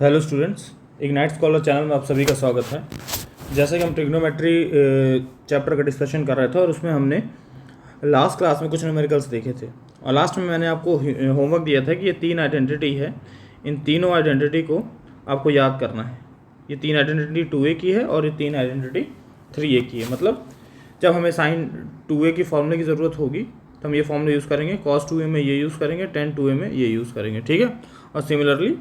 Hello students, ignite scholar channel में आप सभी का स्वागत है। जैसे कि हम ट्रिग्नोमेट्री चैप्टर का डिस्कशन कर रहे थे और उसमें हमने लास्ट क्लास में कुछ न्यूमेरिकल्स देखे थे और लास्ट में मैंने आपको होमवर्क दिया था कि ये तीन आइडेंटिटी है, इन तीनों आइडेंटिटी को आपको याद करना है। ये तीन आइडेंटिटी 2a की है और ये तीन आइडेंटिटी 3a की है। मतलब जब हमें साइन 2a की फॉर्मूले की ज़रूरत होगी तो हम ये फॉर्मूला यूज़ करेंगे, cos 2a में ये यूज़ करेंगे, tan 2a में ये यूज़ करेंगे, ठीक है। और सिमिलरली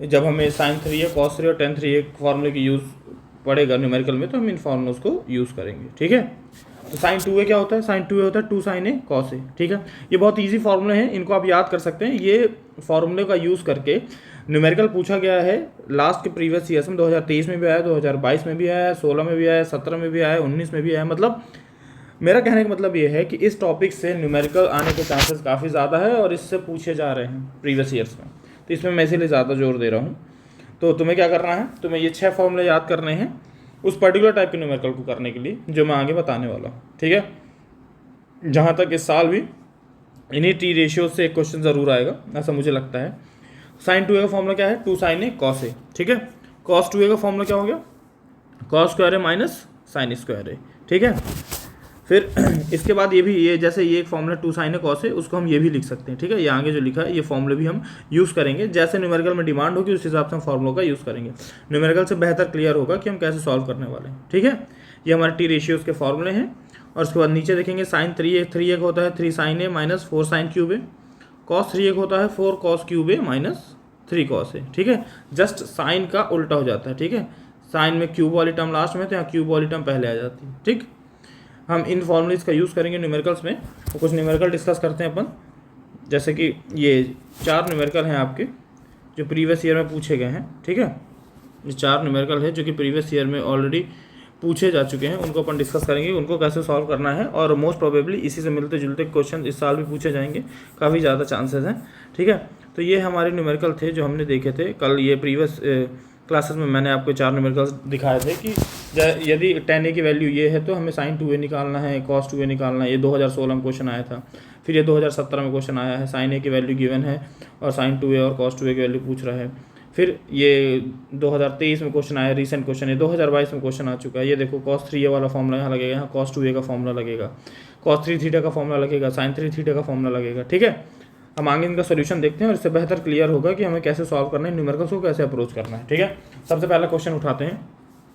जब हमें साइन 3a, cos 3 और tan 3a फॉर्मूले की यूज़ पड़ेगा न्यूमेरिकल में तो हम इन फॉर्मूलों को यूज़ करेंगे, ठीक है। तो साइन 2a क्या होता है? साइन 2a होता है 2 sin a cos a, ठीक है। ये बहुत इजी फॉर्मूले हैं, इनको आप याद कर सकते हैं। ये फॉर्मूले का यूज़ करके न्यूमेरिकल पूछा गया है लास्ट के प्रीवियस ईयर्स में। 2023 में भी आया, 2022 में भी आया, 16 में भी आया, 17 में भी आया, 19 में भी आया। मतलब मेरा कहने का मतलब ये है कि इस टॉपिक से न्यूमेरिकल आने के चांसेस काफ़ी ज़्यादा है और इससे पूछे जा रहे हैं प्रीवियस ईयर्स में, तो इसमें मैं इसीलिए ज़्यादा जोर दे रहा हूँ। तो तुम्हें क्या करना है, तुम्हें ये 6 फॉर्मूले याद करने हैं उस पर्टिकुलर टाइप के न्यूमेरिकल को करने के लिए जो मैं आगे बताने वाला हूँ, ठीक है। जहाँ तक इस साल भी इन्हीं टी रेशियो से एक क्वेश्चन ज़रूर आएगा, ऐसा मुझे लगता है। साइन 2a का फॉर्मूला क्या है? 2 sin a cos a, ठीक है। cos 2a का फॉर्मूला क्या हो गया? cos square a minus sine square a, ठीक है। फिर इसके बाद ये जैसे ये एक formula 2 sin a cos a, उसको हम ये भी लिख सकते हैं, ठीक है। ये आगे जो लिखा है ये फॉर्मूले भी हम यूज़ करेंगे। जैसे न्यूमेरिकल में डिमांड होगी उस हिसाब से हम फॉर्मूलों का यूज़ करेंगे। न्यूमेरिकल से बेहतर क्लियर होगा कि हम कैसे सॉल्व करने वाले हैं, ठीक है। ये हमारे टी रेशियोज़ के फॉर्मूले हैं। और उसके बाद नीचे देखेंगे साइन 3a का होता है 3 sin a minus 4 sin cube a, cos 3a का होता है 4 cos cube a minus 3 cos a, ठीक है। जस्ट साइन का उल्टा हो जाता है, ठीक है। साइन में क्यूब वाली टर्म लास्ट में तो यहाँ क्यूब वाली टर्म पहले आ जाती है, ठीक। हम इन फॉर्मूलेज का यूज़ करेंगे न्यूमेरिकल्स में। तो कुछ न्यूमेरिकल डिस्कस करते हैं अपन। जैसे कि ये 4 न्यूमेरिकल हैं आपके जो प्रीवियस ईयर में पूछे गए हैं, ठीक है। ये 4 न्यूमेरिकल है जो कि प्रीवियस ईयर में ऑलरेडी पूछे जा चुके हैं, उनको अपन डिस्कस करेंगे, उनको कैसे सॉल्व करना है। और मोस्ट प्रोबेबली इसी से मिलते जुलते क्वेश्चन इस साल भी पूछे जाएंगे, काफ़ी ज़्यादा चांसेस हैं, ठीक है। तो ये हमारे न्यूमेरिकल थे जो हमने देखे थे कल। ये प्रीवियस क्लासेस में मैंने आपको 4 न्यूमेरिकल्स दिखाए थे कि यदि tan a की वैल्यू ये है तो हमें sin 2a निकालना है, cos 2a निकालना है। ये 2016 में क्वेश्चन आया था। फिर ये 2017 में क्वेश्चन आया है, sin a की वैल्यू गिवन है और sin 2a और cos 2a की वैल्यू पूछ रहा है। फिर ये 2023 में क्वेश्चन आया, रीसेंट क्वेश्चन है। 2022 में क्वेश्चन आ चुका है। ये देखो cos 3a वाला फॉर्मूला यहाँ लगेगा, यहाँ cos 2a का फॉर्मूला लगेगा, cos 3 थीटा का फॉर्मूला लगेगा, sin 3 थीटा का फॉर्मूला लगेगा, ठीक है। हम आगे इनका सोल्यूशन देखते हैं और इससे बेहतर क्लियर होगा कि हमें कैसे सॉल्व करना है, न्यूमेरिकल्स को कैसे अप्रोच करना है, ठीक है। सबसे पहला क्वेश्चन उठाते हैं।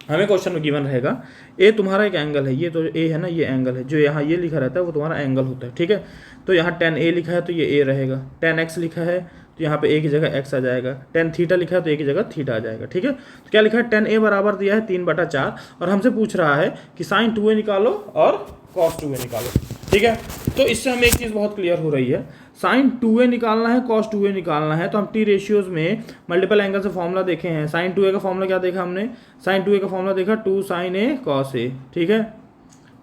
हमें क्वेश्चन में गिवन रहेगा ए तुम्हारा एक एंगल है, ये तो ए है ना, ये एंगल है। जो यहाँ ये लिखा रहता है वो तुम्हारा एंगल होता है, ठीक है। तो यहाँ tan a लिखा है तो ये a रहेगा, tan x लिखा है तो यहाँ पे a की जगह x आ जाएगा, tan थीटा लिखा है तो a की जगह थीटा आ जाएगा, ठीक है। तो क्या लिखा है? tan a बराबर दिया है 3/4 और हमसे पूछ रहा है कि sin 2a निकालो और cos 2a निकालो, ठीक है। तो इससे हमें एक चीज़ बहुत क्लियर हो रही है, sin 2a निकालना है, cos 2a निकालना है। तो हम टी रेशियोज़ में मल्टीपल एंगल से फॉर्मूला देखे हैं। sin 2a का फॉर्मूला क्या देखा हमने? sin 2a का फॉर्मूला देखा 2 sin a cos a, ठीक है।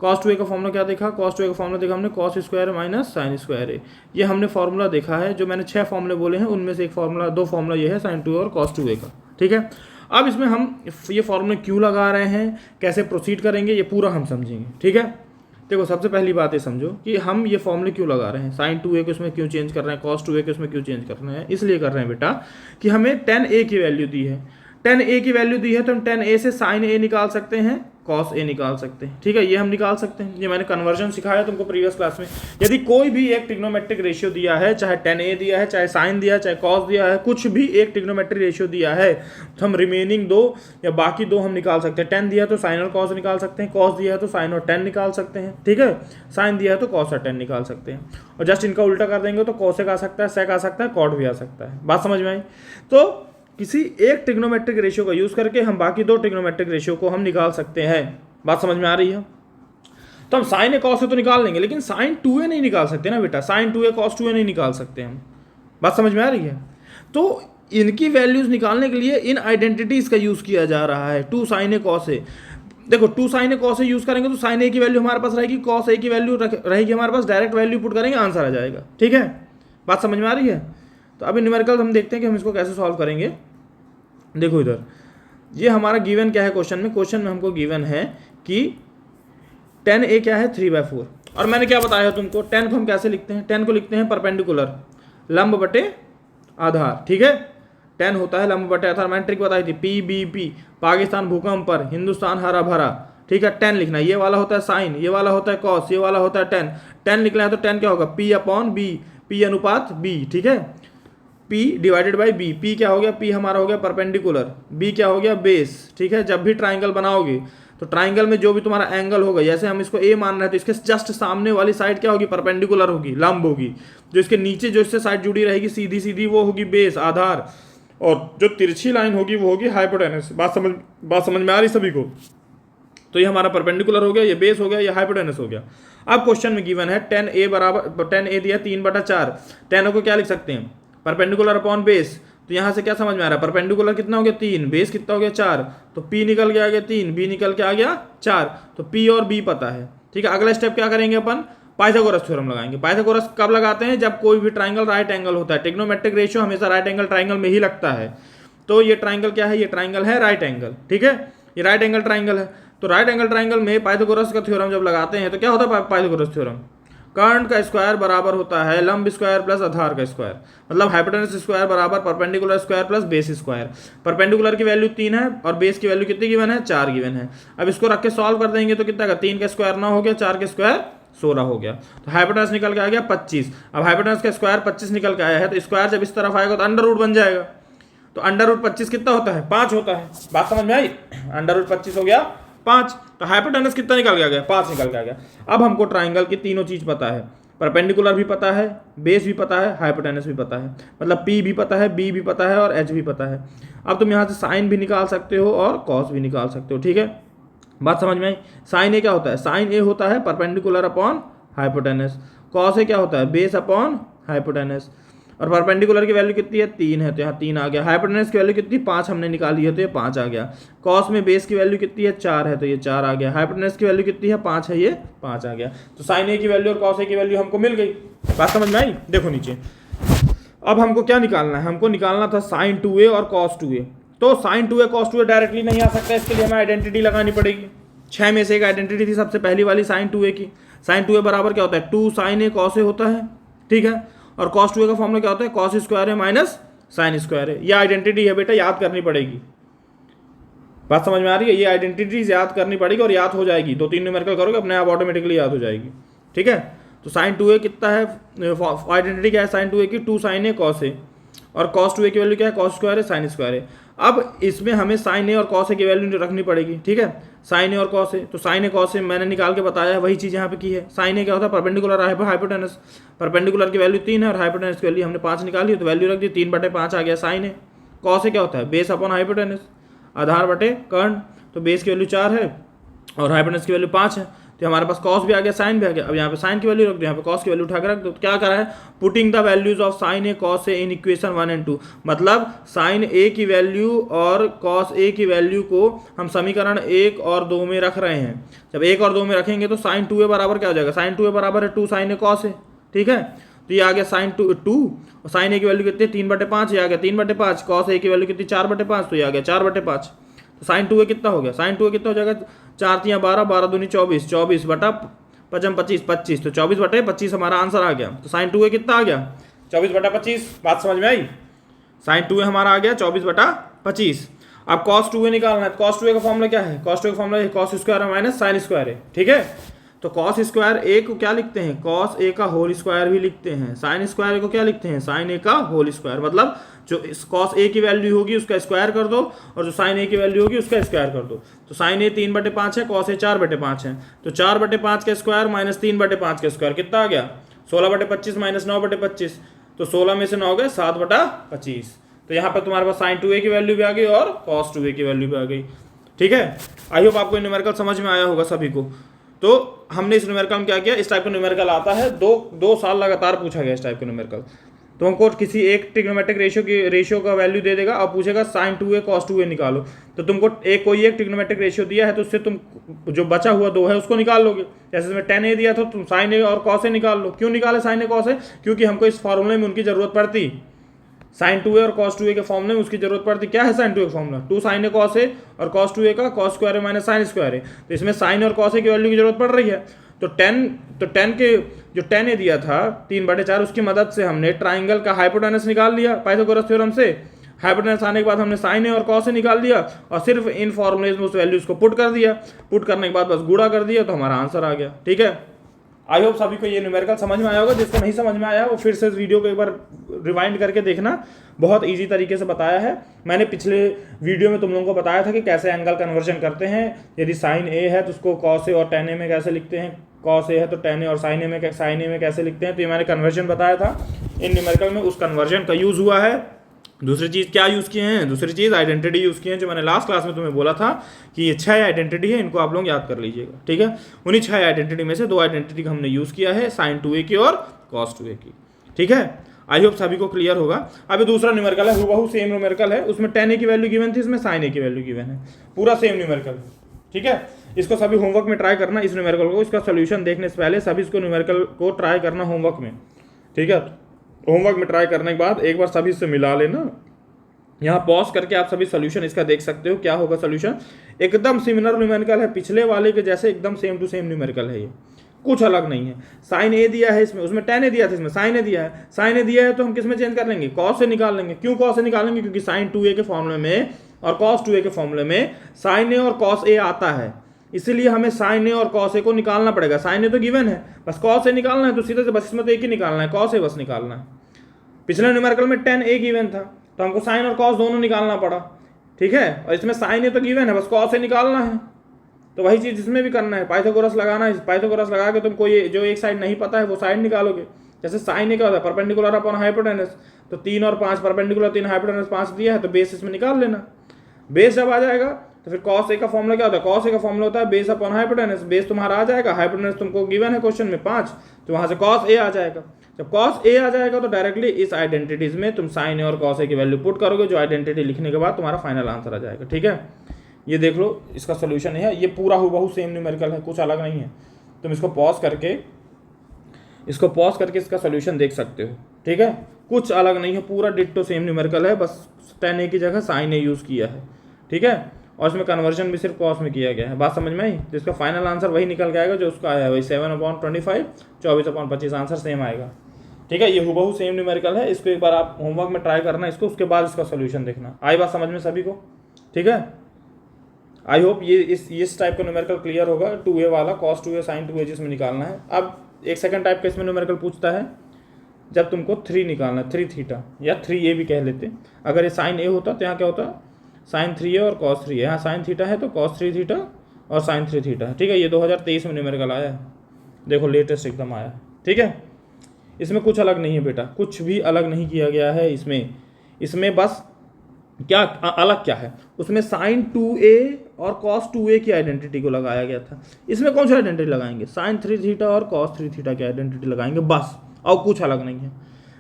cos 2a का फॉर्मूला क्या देखा? cos 2a का फॉर्मूला देखा हमने cos square minus sine square a। ये हमने फॉर्मूला देखा है। जो मैंने 6 फॉर्मूले बोले हैं उनमें से एक फॉर्मूला, 2 फॉर्मूला ये है sin 2a और cos 2a का, ठीक है। अब इसमें हम ये फॉर्मूले क्यों लगा रहे हैं, कैसे प्रोसीड करेंगे, ये पूरा हम समझेंगे, ठीक है। देखो सबसे पहली बात ये समझो कि हम ये फॉर्मूले क्यों लगा रहे हैं, sin 2a को इसमें क्यों चेंज कर रहे हैं, cos 2a को इसमें क्यों चेंज कर रहे हैं। इसलिए कर रहे हैं बेटा कि हमें tan a की वैल्यू दी है। tan a की वैल्यू दी है तो हम tan a से sin a निकाल सकते हैं, cos a निकाल सकते हैं, ठीक है। ये हम निकाल सकते हैं। ये मैंने कन्वर्जन सिखाया तुमको प्रीवियस क्लास में। यदि कोई भी एक ट्रिग्नोमेट्रिक रेशियो दिया है, चाहे tan a दिया है, चाहे sin दिया है, चाहे cos दिया है, कुछ भी एक ट्रिग्नोमेट्रिक रेशियो दिया है तो हम रिमेनिंग 2 या बाकी 2 हम निकाल सकते हैं। tan दिया है तो sin और cos निकाल सकते हैं, cos दिया है तो sin और tan निकाल सकते हैं, ठीक है। sin दिया है तो cos और tan निकाल सकते हैं। और जस्ट इनका उल्टा कर देंगे तो cosec आ सकता है, sec आ सकता है, cot भी आ सकता है। बात समझ में आई? तो किसी एक ट्रिग्नोमेट्रिक रेशियो का यूज़ करके हम बाकी 2 ट्रिग्नोमेट्रिक रेशियो को हम निकाल सकते हैं। बात समझ में आ रही है? तो हम sin a cos a तो निकाल लेंगे लेकिन sin 2a नहीं निकाल सकते ना बेटा, sin 2a cos 2a नहीं निकाल सकते हम। बात समझ में आ रही है? तो इनकी वैल्यूज़ निकालने के लिए इन आइडेंटिटीज़ का यूज़ किया जा रहा है। 2 sin a cos a, देखो 2 sin a cos a use करेंगे तो sin a की वैल्यू हमारे पास रहेगी, cos a की वैल्यू रहेगी हमारे पास, डायरेक्ट वैल्यू पुट करेंगे आंसर आ जाएगा, ठीक है। बात समझ में आ रही है? तो अभी न्यूमेरिकल हम देखते हैं कि हम इसको कैसे सॉल्व करेंगे। देखो इधर ये हमारा गिवन क्या है क्वेश्चन में। क्वेश्चन में हमको गिवन है कि tan a क्या है 3/4 और मैंने क्या बताया तुमको, tan को हम कैसे लिखते हैं? tan को लिखते हैं परपेंडिकुलर, लंब बटे आधार, ठीक है। टेन होता है लंब बटे आधार, मैंने ट्रिक बताई थी, PBP पाकिस्तान भूकंप पर, हिंदुस्तान हरा भरा, ठीक है। टेन लिखना है, ये वाला होता है साइन, ये वाला होता है कॉस, ये वाला होता है टेन। टेन लिखना है तो टेन क्या होगा, P/B, P अनुपात B, ठीक है, P divided by B। P क्या हो गया, P हमारा हो गया परपेंडिकुलर, B क्या हो गया बेस, ठीक है। जब भी ट्राइंगल बनाओगे तो ट्राइंगल में जो भी तुम्हारा एंगल होगा, जैसे हम इसको A मान रहे हैं तो इसके जस्ट सामने वाली साइड क्या होगी, परपेंडिकुलर होगी, लंब होगी। जो इसके नीचे जो इससे साइड जुड़ी रहेगी सीधी सीधी वो होगी बेस, आधार, और जो तिरछी लाइन होगी वो होगी हाइपोटेनस। बात समझ में आ रही सभी को? तो ये हमारा परपेंडिकुलर हो गया, ये बेस हो गया, ये हाइपोटेनस हो गया। अब क्वेश्चन में गिवन है 10A बराबर 10A दिया 3/4, 10 को क्या लिख सकते हैं, परपेंडिकुलर अपॉन बेस। तो यहाँ से क्या समझ में आ रहा है, परपेंडिकुलर कितना हो गया 3, बेस कितना हो गया 4, तो P निकल के आ गया 3, B निकल के आ गया 4, तो P और B पता है, ठीक है। अगला स्टेप क्या करेंगे अपन, पाइथागोरस थ्योरम लगाएंगे। पाइथागोरस कब लगाते हैं, जब कोई भी ट्राइंगल राइट एंगल होता है। ट्रिग्नोमेट्रिक रेशियो हमेशा राइट एंगल ट्राइंगल में ही लगता है। तो ये ट्राइंगल क्या है, ये ट्राइंगल है राइट एंगल, ठीक है, ये राइट एंगल ट्राइंगल है। तो राइट एंगल ट्राइंगल में पाइथागोरस का थ्योरम जब लगाते हैं तो क्या होता है पाइथागोरस थ्योरम, कर्ण का स्क्वायर बराबर होता है लंब स्क्वायर प्लस आधार का स्क्वायर, मतलब हाइपोटेनस स्क्वायर बराबर perpendicular square plus base square. Perpendicular की वैल्यू 3 है और बेस की वैल्यू कितनी गिवन है, 4 गिवन है। अब इसको रख के सॉल्व कर देंगे तो कितना का, 3 का स्क्वायर 9 हो गया, 4 का स्क्वायर 16 हो गया। तो हाइपोटेनस निकल के आ गया 25। अब हाइपोटेनस का स्क्वायर 25 निकल के आया है, तो स्क्वायर जब इस तरफ आएगा तो अंडर रूट बन जाएगा। तो अंडर रूट 25 कितना होता है, 5 होता है। बात समझ में आई, अंडर रूट 25 हो गया 5। तो हाइपोटेनस कितना निकल के आ गया, 5 निकल के आ गया। अब हमको ट्राइंगल की तीनों चीज पता है, परपेंडिकुलर भी पता है, बेस भी पता है, हाइपोटेनस भी पता है, मतलब P भी पता है, B भी पता है और H भी पता है। अब तुम यहाँ से साइन भी निकाल सकते हो और कॉस भी निकाल सकते हो, ठीक है। बात समझ में आई। साइन ए क्या होता है, साइन ए होता है perpendicular upon hypotenuse. Cos A क्या होता है, बेस अपॉन हाइपोटेनस। और परपेंडिकुलर की वैल्यू कितनी है, 3 है, तो यहाँ 3 आ गया। हाइपोटेनस की वैल्यू कितनी, 5 हमने निकाली है तो ये 5 आ गया। कॉस में बेस की वैल्यू कितनी है, 4 है, तो ये 4 आ गया। हाइपोटेनस की वैल्यू कितनी है, 5 है, ये 5 आ गया। तो साइन ए की वैल्यू और कॉस ए की वैल्यू हमको मिल गई। बात समझ में आई। देखो नीचे, अब हमको क्या निकालना है, हमको निकालना था साइन 2a और कॉस 2a। तो sign 2a cos 2a directly नहीं आ सकता, इसके लिए हमें आइडेंटिटी लगानी पड़ेगी। 6 में से एक आइडेंटिटी थी सबसे पहली वाली साइन 2a की। साइन 2a बराबर क्या होता है, 2 साइन ए कॉस ए होता है, ठीक है। और कॉस 2a का फॉर्मूला क्या होता है, कॉस स्क्वायर है माइनस साइन स्क्वायर है। ये आइडेंटिटी है बेटा, याद करनी पड़ेगी। बात समझ में आ रही है, ये आइडेंटिटीज याद करनी पड़ेगी और याद हो जाएगी। 2-3 न्यूमेरिकल करोगे अपने आप ऑटोमेटिकली याद हो जाएगी, ठीक है। तो साइन 2a कितना है, आइडेंटिटी क्या है साइन 2a की, 2 साइन ए कॉस ए, और कॉस 2a की वैल्यू क्या है, कॉस स्क्वायर है साइन स्क्वायर है। अब इसमें हमें साइन ए और कॉस ए की वैल्यू रखनी पड़ेगी, ठीक है। साइन ए और कॉस ए, तो साइन ए कॉस ए मैंने निकाल के बताया है, वही चीज़ यहाँ पे की है। साइन ए क्या होता है, परपेंडिकुलर हाइपोटेनस। परपेंडिकुलर की वैल्यू 3 है और हाइपोटेनस की वैल्यू हमने 5 निकाली, तो वैल्यू रख दी, 3/5 आ गया साइन ए। कॉस ए क्या होता है, बेस अपॉन हाइपोटेनस, आधार बटे कर्ण। तो बेस की वैल्यू 4 है और हाइपोटेनस की वैल्यू 5 है, तो हमारे पास कॉस भी आ गया, साइन भी आ गया। अब यहाँ पे साइन की वैल्यू रख दो, यहाँ पे कॉस की वैल्यू उठा के रख दो। तो क्या करा है, putting the values of sine A cos A in equation 1 और 2, मतलब साइन ए की वैल्यू और कॉस ए की वैल्यू को हम समीकरण 1 और 2 में रख रहे हैं। जब 1 और 2 में रखेंगे तो साइन 2a बराबर क्या हो जाएगा, साइन 2a बराबर है 2 साइन ए कॉस ए, ठीक है। तो ये आ गया साइन 2 और साइन ए की वैल्यू कितनी, 3/5, ये आ गया 3/5। कॉस ए की वैल्यू कितनी, 4/5, तो ये आ गया 4/5। तो साइन 2a कितना हो गया, साइन 2a कितना हो जाएगा, 4×3 12, 12×2 24, 24/5 25, तो 24/25 हमारा आंसर आ गया। तो साइन 2a कितना आ गया, 24/25। बात समझ में आई। साइन 2a हमारा आ गया 24/25। अब कॉस 2a निकालना है। कॉस 2a का फॉर्मूला क्या है, कॉस 2a का फॉर्मूला कॉस स्क्वायर है माइनस साइन स्क्वायर है, ठीक है। तो कॉस स्क्वायर ए को क्या लिखते हैं, कॉस ए का होल स्क्वायर भी लिखते हैं। साइन स्क्वायर को क्या लिखते हैं, साइन ए का होल स्क्वायर, मतलब जो कॉस ए की वैल्यू होगी उसका स्क्वायर कर दो और जो साइन ए की वैल्यू होगी उसका स्क्वायर कर दो। तो साइन ए 3/5 है, कॉस ए 4/5 है, तो 4/5 का स्क्वायर माइनस 3/5 का स्क्वायर कितना आ गया, 16/25 माइनस 9/25, तो 16 में से 9 गए 7/25। तो यहाँ पर तुम्हारे पास साइन 2a की वैल्यू भी आ गई और कॉस 2a की वैल्यू भी आ गई, ठीक है। आई होप आपको न्यूमेरिकल समझ में आया होगा सभी को। तो हमने इस न्यूमेरिकल में क्या किया, इस टाइप का न्यूमेरिकल आता है, दो साल लगातार पूछा गया इस टाइप का न्यूमेरिकल। तो हमको किसी एक ट्रिग्नोमेट्रिक रेशियो का वैल्यू दे देगा और पूछेगा साइन 2a कॉस 2a निकालो। तो तुमको कोई एक ट्रिग्नोमेट्रिक रेशियो दिया है तो उससे तुम जो बचा हुआ 2 है उसको निकाल लोगे। जैसे तुम्हें 10a दिया था, तुम साइन ए और कॉस ए निकाल लो। क्यों निकाले साइन ए कॉस ए, क्योंकि हमको इस फॉर्मूले में उनकी जरूरत पड़ती। साइन 2a और कॉस 2a के फॉर्मूले में उसकी जरूरत पड़ती। क्या है साइन 2a का formula, 2 sign A cos A और कॉस 2a का कॉस स्क्वायर ए माइनस साइन स्क्वायर है। तो इसमें साइन और कॉस ए की वैल्यू की जरूरत पड़ रही है। तो 10 के जो 10 ए दिया था 3/4, उसकी मदद से हमने ट्राइंगल का हाइपोटेनस निकाल लिया पाइथागोरस थ्योरम से। हाइपोटेनस आने के बाद हमने साइन ए और कॉस ए निकाल दिया और सिर्फ इन फॉर्मूलेज में उस वैल्यूज को पुट कर दिया, पुट करने के बाद बस गुणा कर दिया तो हमारा आंसर आ गया। ठीक है, आई होप सभी को ये न्यूमेरिकल समझ में आया होगा। जिसको नहीं समझ में आया वो फिर से इस वीडियो को एक बार रिवाइंड करके देखना, बहुत इजी तरीके से बताया है मैंने। पिछले वीडियो में तुम लोगों को बताया था कि कैसे एंगल कन्वर्जन करते हैं। यदि साइन ए है तो उसको कॉस ए और टेन ए में कैसे लिखते हैं, कॉस ए है तो टेन ए और साइन ए में कैसे लिखते हैं। तो ये मैंने कन्वर्जन बताया था इन न्यूमेरिकल में, उस कन्वर्जन का यूज़ हुआ है। दूसरी चीज़ क्या यूज़ किए हैं, दूसरी चीज़ आइडेंटिटी यूज़ किए हैं, जो मैंने लास्ट क्लास में तुम्हें बोला था कि ये 6 आइडेंटिटी है, इनको आप लोग याद कर लीजिएगा। ठीक है, उन्हीं 6 आइडेंटिटी में से 2 आइडेंटिटी का हमने यूज़ किया है, साइन 2a की और कॉस 2a की। ठीक है, आई होप सभी को क्लियर होगा। अभी दूसरा न्यूमेरिकल है, हुबहू सेम न्यूमेरिकल है, उसमें 10a की वैल्यू गिवन थी, इसमें साइन a की वैल्यू गिवन है, पूरा सेम न्यूमेरिकल है। ठीक है, इसको सभी होमवर्क में ट्राई करना, इस न्यूमेरिकल को, इसका सोल्यूशन देखने से पहले सभी इसको न्यूमेरिकल को ट्राई करना होमवर्क में। ठीक है, होमवर्क में ट्राई करने के बाद एक बार सभी से मिला लेना, यहाँ पॉज करके आप सभी सोल्यूशन इसका देख सकते हो क्या होगा सोल्यूशन। एकदम सिमिलर न्यूमेरिकल है, पिछले वाले के जैसे एकदम सेम टू सेम न्यूमेरिकल है, ये कुछ अलग नहीं है। साइन ए दिया है इसमें, उसमें 10 ए दिया था, इसमें साइन ए दिया है। साइन ए दिया है तो हम किस में चेंज कर लेंगे, कॉस से निकाल लेंगे। क्यों कॉस से निकालेंगे, क्योंकि साइन 2a के फॉर्मूले में और कॉस 2a के फॉर्मूले में साइन ए और कॉस ए आता है, इसीलिए हमें साइन ए और कॉस ए को निकालना पड़ेगा। साइन ए तो गिवन है, बस कॉस ए निकालना है, तो सीधे से बस इसमें तो एक ही निकालना है, कॉस ए बस निकालना है। पिछले न्यूमेरिकल में 10a गिवन था तो हमको साइन और कॉस दोनों निकालना पड़ा। ठीक है, और इसमें साइन ए तो गिवन है, बस कॉस ए निकालना है। तो वही चीज़ इसमें भी करना है, पाइथागोरस लगाना है। पाइथागोरस लगा के तुमको ये जो एक साइड नहीं पता है वो साइड निकालोगे। जैसे साइन ए क्या होता है, परपेंडिकुलर अपॉन हाइपोटेनस, तो 3 और 5 परपेंडिकुलर, 3 हाइपोटेनस 5 दिया है तो बेस इसमें निकाल लेना। बेस जब आ जाएगा तो फिर कॉस ए का फॉर्मूला क्या होता है, कॉस ए का फॉर्मूला होता है बेस अपॉन हाइपोटेनस। बेस तुम्हारा आ जाएगा, हाइपोटेनस तुमको गिवन है क्वेश्चन में 5, तो वहाँ से कॉस ए आ जाएगा। जब कॉस ए आ जाएगा तो डायरेक्टली इस आइडेंटिटीज में तुम साइन ए और कॉस ए की वैल्यू पुट करोगे, जो आइडेंटिटी लिखने के बाद तुम्हारा फाइनल आंसर आ जाएगा। ठीक है, ये देख लो इसका सोल्यूशन है, ये पूरा हुबहू सेम न्यूमेरिकल है, कुछ अलग नहीं है। तुम इसको पॉज करके इसका सोल्यूशन देख सकते हो। ठीक है, कुछ अलग नहीं है, पूरा डिट्टो सेम न्यूमेरिकल है, बस 10a की जगह साइन ए यूज़ किया है। ठीक है, और इसमें कन्वर्जन भी सिर्फ कॉस में किया गया है। बात समझ में आई, जिसका फाइनल आंसर वही निकल के आएगा जो उसका आया है, वही 7/25, 24/25 आंसर सेम आएगा। ठीक है, ये हुबहू सेम न्यूमेरिकल है, इसको एक बार आप होमवर्क में ट्राई करना इसको, उसके बाद इसका सोल्यूशन देखना। आई बात समझ में सभी को? ठीक है, आई होप ये इस टाइप का न्यूमेरिकल क्लियर होगा। 2a वाला कॉस 2a साइन 2a जिसमें निकालना है। अब एक सेकंड टाइप का इसमें न्यूमेरिकल पूछता है, जब तुमको 3 निकालना है, 3 थीटा या 3a भी कह लेते। अगर ये साइन ए होता तो यहाँ क्या होता, साइन 3a और कॉस 3a। यहाँ साइन थीटा है तो कॉस 3 थीटा और साइन 3 थीटा है। ठीक है, ये 2023 में न्यूमेरिकल आया है, देखो लेटेस्ट एकदम आया है। ठीक है, इसमें कुछ अलग नहीं है बेटा, कुछ भी अलग नहीं किया गया है इसमें बस क्या अलग क्या है, उसमें साइन 2a और कॉस 2a की आइडेंटिटी को लगाया गया था। इसमें कौन सी आइडेंटिटी लगाएंगे, साइन 3 थीटा और कॉस 3 थीटा की आइडेंटिटी लगाएंगे बस, और कुछ अलग नहीं है।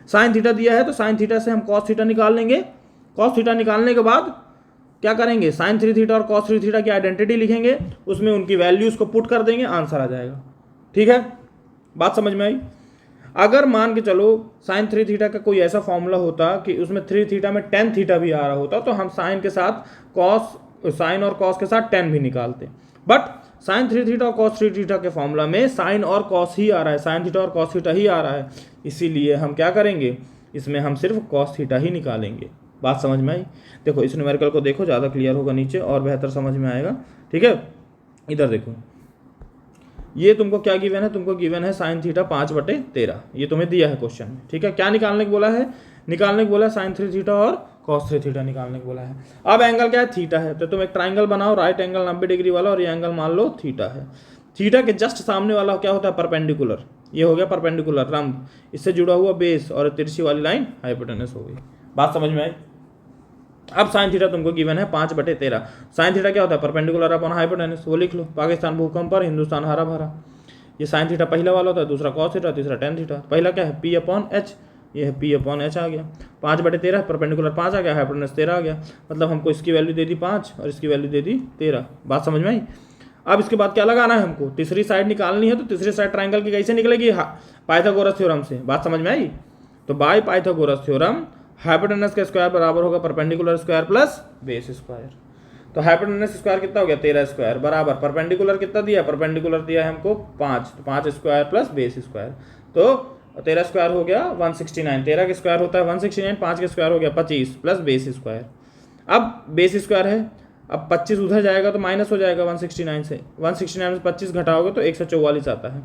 साइन थीटा दिया है तो साइन थीटा से हम कॉस थीटा निकाल लेंगे। कॉस थीटा निकालने के बाद क्या करेंगे, साइन 3 थीटा और कॉस 3 थीटा की आइडेंटिटी लिखेंगे, उसमें उनकी वैल्यूज को पुट कर देंगे, आंसर आ जाएगा। ठीक है, बात समझ में आई? अगर मान के चलो साइन 3 थीटा का कोई ऐसा फॉर्मूला होता कि उसमें 3 थीटा में 10 थीटा भी आ रहा होता, तो हम साइन के साथ साइन और कॉस के साथ 10 भी निकालते। बट साइन 3 थीटा और कॉस 3 थीटा के फॉर्मूला में साइन और कॉस ही आ रहा है, साइन थीटा और कॉस थीटा ही आ रहा है, इसीलिए हम क्या करेंगे, इसमें हम सिर्फ कॉस थीटा ही निकालेंगे। बात समझ में आई? देखो इस न्यूमेरिकल को देखो, ज़्यादा क्लियर होगा नीचे और बेहतर समझ में आएगा। ठीक है, इधर देखो, ये तुमको क्या गिवन है, तुमको गिवन है साइन थीटा 5/13, ये तुम्हें दिया है क्वेश्चन में। ठीक है, क्या निकालने को बोला है, निकालने को बोला है साइन 3 थीटा और कॉस 3 थीटा निकालने को बोला है। अब एंगल क्या है, थीटा है, तो तुम एक ट्राइंगल बनाओ, राइट एंगल 90 डिग्री वाला, और ये एंगल मान लो थीटा है। थीटा के जस्ट सामने वाला क्या होता है, परपेंडिकुलर, ये हो गया परपेंडिकुलर लंब, इससे जुड़ा हुआ बेस, और तिरछी वाली लाइन हाइपोटेनस हो गई। बात समझ में आई? अब साइन थीटा तुमको गिवन है 5/13। साइन थीटा क्या होता है, परपेंडिकुलर अपॉन हाइपोटेनस, वो लिख लो। पाकिस्तान भूकंप पर हिंदुस्तान हरा भरा, ये साइन थीटा पहला वाला होता है, दूसरा कॉस थीटा, तीसरा टेन थीटा। पहला क्या है, P/H, ये है P/H आ गया। 5/13 परपेंडिकुलर 5 आ गया, हाइपोटेनस 13 आ गया, मतलब हमको इसकी वैल्यू दे दी 5 और इसकी वैल्यू दे दी 13। बात समझ में आई? अब इसके बाद क्या लगाना है हमको, तीसरी साइड निकालनी है, तो तीसरी साइड ट्राइंगल की कैसे निकलेगी, पाइथागोरस थ्योरम से। बात समझ में आई? तो बाय पाइथागोरस थ्योरम हाइपोटेनस का स्क्वायर बराबर होगा perpendicular square plus base square. तो हाइपोटेनस स्क्वायर कितना हो गया, 13 स्क्वायर बराबर परपेंडिकुलर कितना दिया, परपेंडिकुलर दिया है हमको 5, तो 5 स्क्वायर प्लस बेस स्क्वायर। तो और 13 स्क्वायर हो गया 169, 13 के स्क्वायर होता है 169, 5 के स्क्वायर हो गया 25 प्लस बेस स्क्वायर। अब बेस स्क्वायर है, अब 25 उधर जाएगा तो माइनस हो जाएगा 169 से, 169 में 25 घटाओगे तो 144 आता है।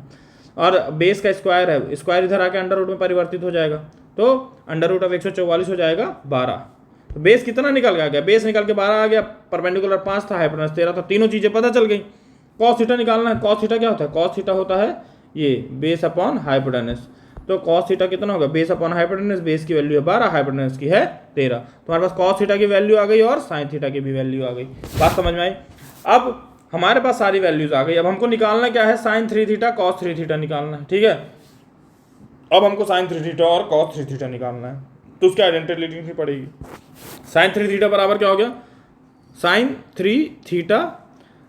और बेस का स्क्वायर है, स्क्वायर इधर आके अंडर रूट में परिवर्तित हो जाएगा, तो अंडर रूट ऑफ 144 हो जाएगा 12। तो बेस कितना निकल गया, बेस निकल के 12 आ गया, परपेंडिकुलर 5 था, हाइपोटेनस 13 था, तीनों चीज़ें पता चल गई। कॉस थीटा निकालना है, कॉस थीटा क्या होता है, कॉस थीटा होता है ये बेस अपॉन हाइपोटेनस। तो कॉस थीटा कितना होगा, बेस अपॉन हाइपोटेनस, बेस की वैल्यू है 12, हाइपोटेनस की है 13। तुम्हारे पास कॉस थीटा की वैल्यू आ गई और साइन थीटा की भी वैल्यू आ गई। बात समझ में आई। अब हमारे पास सारी वैल्यूज आ गई, अब हमको निकालना क्या है, साइन 3 थीटा कॉस 3 थीटा निकालना है, ठीक है। अब हमको साइन 3 थीटा और कॉस 3 थीटा निकालना है, तो उसकी आइडेंटिटी लिखनी पड़ेगी। साइन 3 थीटा बराबर क्या हो गया, sine 3 theta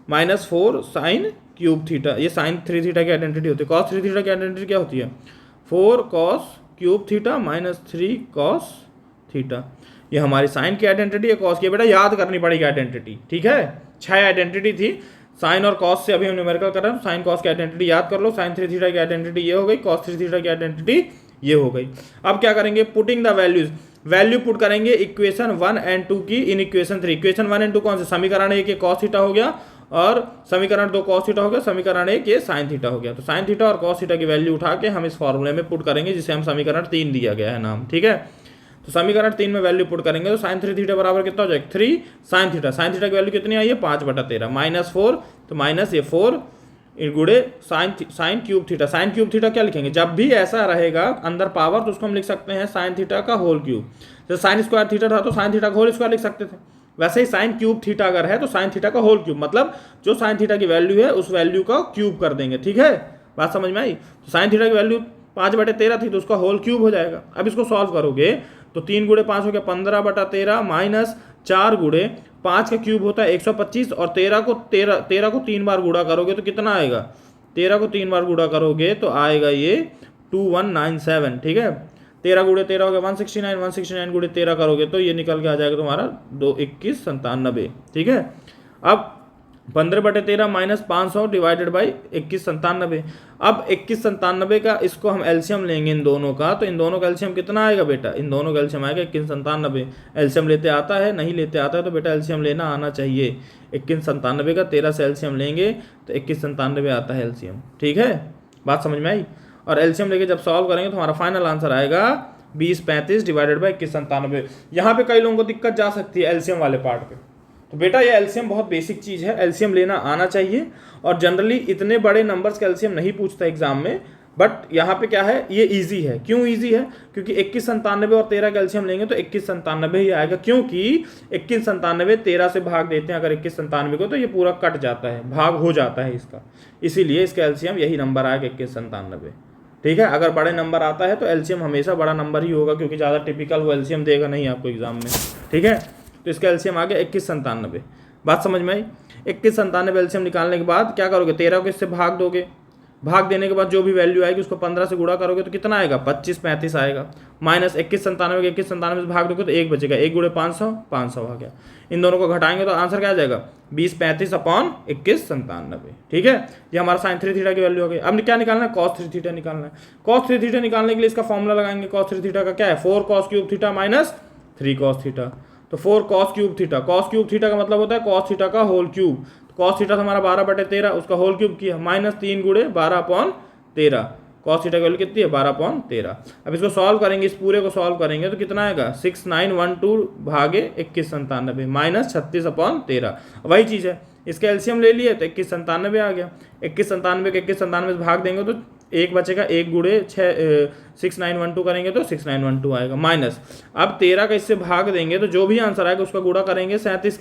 minus 4 sine cube theta, ये साइन 3 थीटा की आइडेंटिटी होती है। कॉस 3 थीटा की आइडेंटिटी क्या होती है, 4 cos cube theta minus 3 cos theta. ये हमारी साइन की आइडेंटिटी है, कॉस की बेटा याद करनी पड़ेगी आइडेंटिटी, ठीक है। 6 आइडेंटिटी थी, साइन और कॉस से अभी हम न्यूमेरिकल कर रहे हैं, साइन कॉस की आइडेंटिटी याद कर लो। साइन 3 थीटा की आइडेंटिटी ये हो गई, कॉस 3 थीटा की आइडेंटिटी ये हो गई। अब क्या करेंगे, putting the values, value put करेंगे इक्वेशन 1 एंड 2 की इन इक्वेशन 3। इक्वेशन 1 एंड 2 कौन से, समीकरण 1 ये कॉस थीटा हो गया और समीकरण 2 कॉस थीटा हो गया, समीकरण 1 ये साइन थीटा हो गया। तो साइन थीटा और कॉस थीटा की वैल्यू उठा के हम इस फॉर्मूले में पुट करेंगे, जिसे हम समीकरण 3 दिया गया है नाम, ठीक है। तो समीकरण 3 में वैल्यू पुट करेंगे तो साइन 3 थीटा बराबर कितना हो जाएगा, 3 साइन थीटा। साइन थीटा की वैल्यू कितनी आई है, 5/13 माइनस 4, तो माइनस ये 4 गुड़े sign cube theta. Sign cube theta क्या लिखेंगे, जब भी ऐसा रहेगा अंदर पावर तो उसको हम लिख सकते हैं साइन थीटा का होल क्यूब। जैसे साइन स्क्वायर थीटा था तो साइन थीटा का होल स्क्वायर लिख सकते थे, वैसे ही साइन क्यूब थीटा अगर है तो साइन थीटा का होल क्यूब, मतलब जो साइन थीटा की वैल्यू है उस वैल्यू का क्यूब कर देंगे, ठीक है। बात समझ में आई। तो साइन थीटा की वैल्यू 5/13 थी तो उसका होल क्यूब हो जाएगा। अब इसको सॉल्व करोगे तो 3 गुणे 5 हो गया 15/13 माइनस 4 गुणे 5 का क्यूब होता है 125 और 13 को 3 बार गुणा करोगे तो कितना आएगा, 13 को 3 बार गुणा करोगे तो आएगा ये 2197, ठीक है। 13 गुणे 13 हो गया 169, 169 गुणे 13 करोगे तो ये निकल के आ जाएगा तुम्हारा 2197, ठीक है। अब 15/13 माइनस 500 डिवाइडेड बाई 2197। अब 2197 का इसको हम एलसीएम लेंगे इन दोनों का, तो इन दोनों का एलसीएम कितना आएगा बेटा, इन दोनों का एलसीएम आएगा 2197। एलसीएम लेते आता है, नहीं लेते आता है तो बेटा एलसीएम लेना आना चाहिए। 2197 का 13 से एलसीएम लेंगे तो 2197 आता है एलसीएम, ठीक है। बात समझ में आई। और एलसीएम लेके जब सॉल्व करेंगे तो हमारा फाइनल आंसर आएगा 2035 डिवाइडेड बाई 2197। यहाँ पे कई लोगों को दिक्कत जा सकती है एलसीएम वाले पार्ट पे, तो बेटा ये एलसीएम बहुत बेसिक चीज़ है, एलसीएम लेना आना चाहिए। और जनरली इतने बड़े नंबर्स का एलसीएम नहीं पूछता एग्जाम में, बट यहाँ पे क्या है, ये इजी है। क्यों इजी है, क्योंकि 2197 और 13 का एलसीएम लेंगे तो 2197 ही आएगा, क्योंकि 2197 13 से भाग देते हैं अगर 2197 को तो ये पूरा कट जाता है, भाग हो जाता है इसका, इसीलिए इसका एलसीएम यही नंबर आएगा 2197, ठीक है। अगर बड़े नंबर आता है तो एलसीएम हमेशा बड़ा नंबर ही होगा, क्योंकि ज़्यादा टिपिकल वो एलसीएम देगा नहीं आपको एग्जाम में, ठीक है। तो इसका एलसीएम आ गया 2197। बात समझ में आई। 2197 एलसीएम निकालने के बाद क्या करोगे, 13 को इससे भाग दोगे, भाग देने के बाद जो भी वैल्यू आएगी उसको 15 से गुणा करोगे तो कितना आएगा, 2535 आएगा। माइनस 2197 के 2197 से भाग दोगे तो 1 बचेगा, 1 गुणे 500, 500 आ गया। इन दोनों को घटाएंगे तो आंसर क्या आ जाएगा, 2035/2197, ठीक है। ये हमारा साइन 3 थीटा की वैल्यू हो गई। अब क्या निकालना है, कॉस 3 थीटा निकालना है। कॉस 3 थीटा निकालने के लिए इसका फॉर्मूला लगाएंगे। कॉस 3 थीटा का क्या है, 4 cos cube theta minus 3 cos theta. तो 4 cos cube theta, cos cube theta का मतलब होता है कॉस थीटा का होल क्यूब। कॉस थीटा हमारा 12/13, उसका होल क्यूब किया माइनस 3 गुणे 12/13। कॉस थीटा की वैल्यू कितनी है, 12/13। अब इसको सॉल्व करेंगे, इस पूरे को सॉल्व करेंगे तो कितना आएगा, 6912 भागे 2197 माइनस 36/13। वही चीज़ है, इसका एलसीएम ले लिए तो 2197 आ गया। 2197 के 2197 से भाग देंगे तो 1 बचेगा, 1 गुणे 6912 करेंगे तो 6912 आएगा। माइनस अब 13 का इससे भाग देंगे तो जो भी आंसर आएगा उसका गुणा करेंगे 36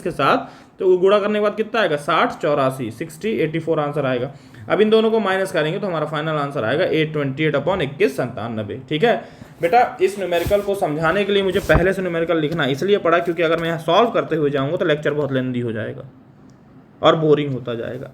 के साथ, तो गुणा करने के बाद कितना आएगा, 60 84 84 आंसर आएगा। अब इन दोनों को माइनस करेंगे तो हमारा फाइनल आंसर आएगा 828/2197, ठीक है। बेटा इस न्यूमेरिकल को समझाने के लिए मुझे पहले से न्यूमेरिकल लिखना इसलिए पड़ा क्योंकि अगर मैं यहाँ सॉल्व करते हुए जाऊँगा तो लेक्चर बहुत लेंदी हो जाएगा और बोरिंग होता जाएगा।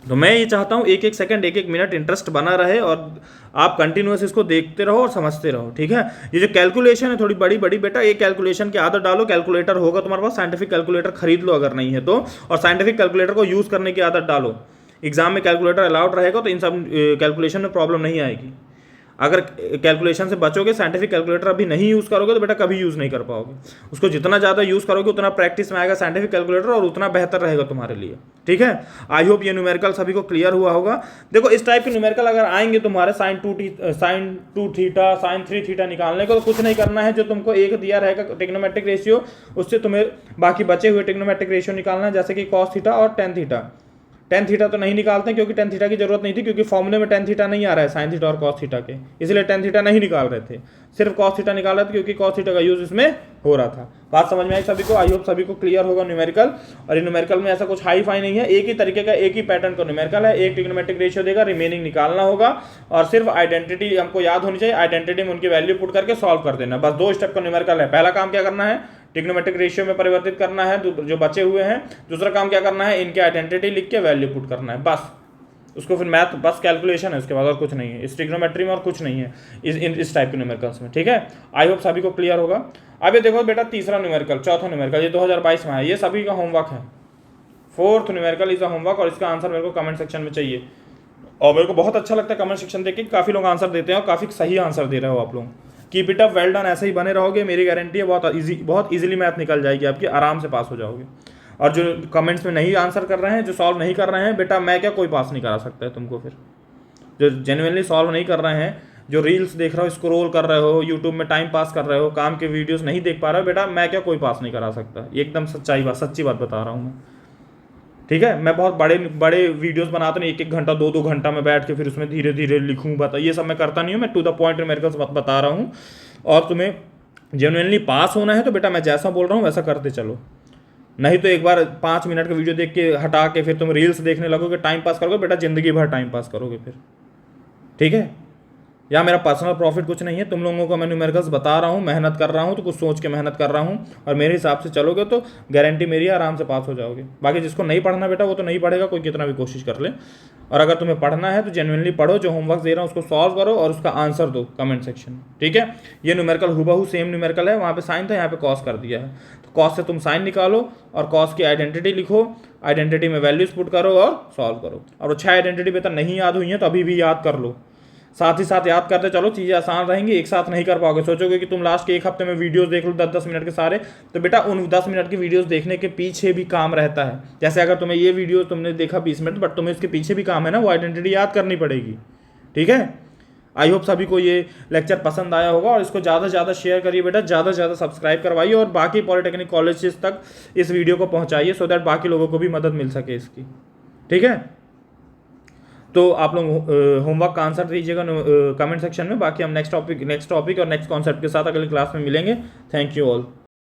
तो मैं ये चाहता हूँ 1-1 सेकंड 1-1 मिनट इंटरेस्ट बना रहे और आप कंटिन्यूअस इसको देखते रहो और समझते रहो, ठीक है। ये जो कैलकुलेशन है थोड़ी बड़ी बेटा, ये कैलकुलेशन की आदत डालो। कैलकुलेटर होगा तुम्हारे पास, साइंटिफिक कैलकुलेटर खरीद लो अगर नहीं है तो, और साइंटिफिक कैलकुलेटर को यूज़ करने की आदत डालो। एग्जाम में कैलकुलेटर अलाउड रहेगा तो इन सब कैलकुलेशन में प्रॉब्लम नहीं आएगी। अगर कैलकुलेशन से बचोगे, साइंटिफिक कैलकुलेटर अभी नहीं यूज़ करोगे तो बेटा कभी यूज़ नहीं कर पाओगे। उसको जितना ज़्यादा यूज़ करोगे उतना प्रैक्टिस में आएगा साइंटिफिक कैलकुलेटर और उतना बेहतर रहेगा तुम्हारे लिए। ठीक है, आई होप ये न्यूमेरिकल सभी को क्लियर हुआ होगा। देखो इस टाइप के न्यूमेरिकल अगर आएंगे तुम्हारे साइन 2 थीटा साइन 3 थीटा निकालने को, तो कुछ नहीं करना है, जो तुमको एक दिया रहेगा ट्रिग्नोमेट्रिक रेशियो, उससे तुम्हें बाकी बचे हुए ट्रिग्नोमेट्रिक रेशियो निकालना है, जैसे कि कॉस थीटा और टेन थीटा। टेन थीटा तो नहीं निकालते क्योंकि टेन थीटा की जरूरत नहीं थी, क्योंकि फॉर्मूले में टेन थीटा नहीं आ रहा है साइन थीटा और कॉस थीटा के, इसलिए टेन थीटा नहीं निकाल रहे थे, सिर्फ कॉस थीटा निकाल रहे थे क्योंकि कॉस थीटा का यूज इसमें हो रहा था। बात समझ में आई सभी को? आई होप सभी को क्लियर होगा न्यूमेरिकल। और ये न्यूमेरिकल में ऐसा कुछ हाई फाई नहीं है, एक ही तरीके का एक ही पैटर्न का न्यूमेरिकल है, एक ट्रिग्नोमेट्रिक रेशियो देगा, रिमेनिंग निकालना होगा और सिर्फ आइडेंटिटी हमको याद होनी चाहिए, आइडेंटिटी में उनकी वैल्यू पुट करके सॉल्व कर देना। बस 2 स्टेप का न्यूमेरिकल है। पहला काम क्या करना है, ट्रिग्नोमेट्रिक रेशियो में परिवर्तित करना है जो बचे हुए हैं। दूसरा काम क्या करना है, इनके आइडेंटिटी लिख के वैल्यू पुट करना है, बस। उसको फिर मैथ बस कैलकुलेशन है उसके बाद, और कुछ नहीं है इस ट्रिग्नोमेट्री में, और कुछ नहीं है इस टाइप के न्यूमेरिकल्स में। ठीक है, आई होप सभी को क्लियर होगा। अब ये देखो बेटा तीसरा न्यूमेरिकल, चौथा न्यूमेरिकल, ये 2022 में है, ये सभी का होमवर्क है। 4th numerical is a homework और इसका आंसर मेरे को कमेंट सेक्शन में चाहिए। और मेरे को बहुत अच्छा लगता है कमेंट सेक्शन देख के, काफ़ी लोग आंसर देते हैं और काफ़ी सही आंसर दे रहे हो आप लोग। Keep it up, well done, ऐसे ही बने रहोगे, मेरी गारंटी है बहुत इजीली मैथ निकल जाएगी आपकी, आराम से पास हो जाओगे। और जो कमेंट्स में नहीं आंसर कर रहे हैं, जो सॉल्व नहीं कर रहे हैं, बेटा मैं क्या, कोई पास नहीं करा सकता है तुमको। फिर जो जेन्युइनली सॉल्व नहीं कर रहे हैं, जो रील्स देख रहे हो, स्क्रॉल कर रहे हो, यूट्यूब में टाइम पास कर रहे हो, काम के वीडियोस नहीं देख पा रहे हो, बेटा मैं क्या, कोई पास नहीं करा सकता। ये एकदम सच्ची बात बता रहा हूँ मैं। ठीक है, मैं बहुत बड़े वीडियोस बनाता नहीं, 1-1 घंटा 2-2 घंटा में बैठ के फिर उसमें धीरे धीरे लिखूँ, बता, ये सब मैं करता नहीं हूँ। मैं टू द पॉइंट न्यूमेरिकल्स बता रहा हूँ। और तुम्हें जेन्युइनली पास होना है तो बेटा मैं जैसा बोल रहा हूँ वैसा करते चलो, नहीं तो एक बार 5 मिनट का वीडियो देख के हटा के फिर तुम रील्स देखने लगोगे, टाइम पास करोगे, बेटा जिंदगी भर टाइम पास करोगे फिर। ठीक है, या मेरा पर्सनल प्रॉफिट कुछ नहीं है, तुम लोगों को मैं न्यूमेरिकल्स बता रहा हूँ, मेहनत कर रहा हूँ तो कुछ सोच के मेहनत कर रहा हूँ, और मेरे हिसाब से चलोगे तो गारंटी मेरी है, आराम से पास हो जाओगे। बाकी जिसको नहीं पढ़ना बेटा वो तो नहीं पढ़ेगा, कोई कितना भी कोशिश कर ले। और अगर तुम्हें पढ़ना है तो जेन्युइनली पढ़ो, जो होमवर्क दे रहा हूँ उसको सॉल्व करो और उसका आंसर दो कमेंट सेक्शन में। ठीक है, ये न्यूमेरिकल हुबहू सेम न्यूमेरिकल है, वहाँ पे साइन था, यहाँ पे कॉस कर दिया है, तो कॉस से तुम साइन निकालो और कॉस की आइडेंटिटी लिखो, आइडेंटिटी में वैल्यूज पुट करो और सॉल्व करो। और 6 आइडेंटिटी बेटा नहीं याद हुई है तो अभी भी याद कर लो, साथ ही साथ याद करते चलो, चीज़ें आसान रहेंगी। एक साथ नहीं कर पाओगे, सोचोगे कि तुम लास्ट के 1 हफ्ते में वीडियोस देख लो 10-10 मिनट के सारे, तो बेटा उन 10 मिनट की वीडियोस देखने के पीछे भी काम रहता है। जैसे अगर तुम्हें ये वीडियो तुमने देखा 20 मिनट, बट तुम्हें इसके पीछे भी काम है ना, वो आइडेंटिटी याद करनी पड़ेगी। ठीक है, आई होप सभी को ये लेक्चर पसंद आया होगा, और इसको ज़्यादा से ज़्यादा शेयर करिए बेटा, ज़्यादा से ज़्यादा सब्सक्राइब करवाइए और बाकी पॉलिटेक्निक कॉलेजेस तक इस वीडियो को पहुँचाइए, सो दैट बाकी लोगों को भी मदद मिल सके इसकी। ठीक है, तो आप लोग होमवर्क का आंसर दीजिएगा कमेंट सेक्शन में। बाकी हम नेक्स्ट टॉपिक और नेक्स्ट कॉन्सेप्ट के साथ अगली क्लास में मिलेंगे। Thank you all.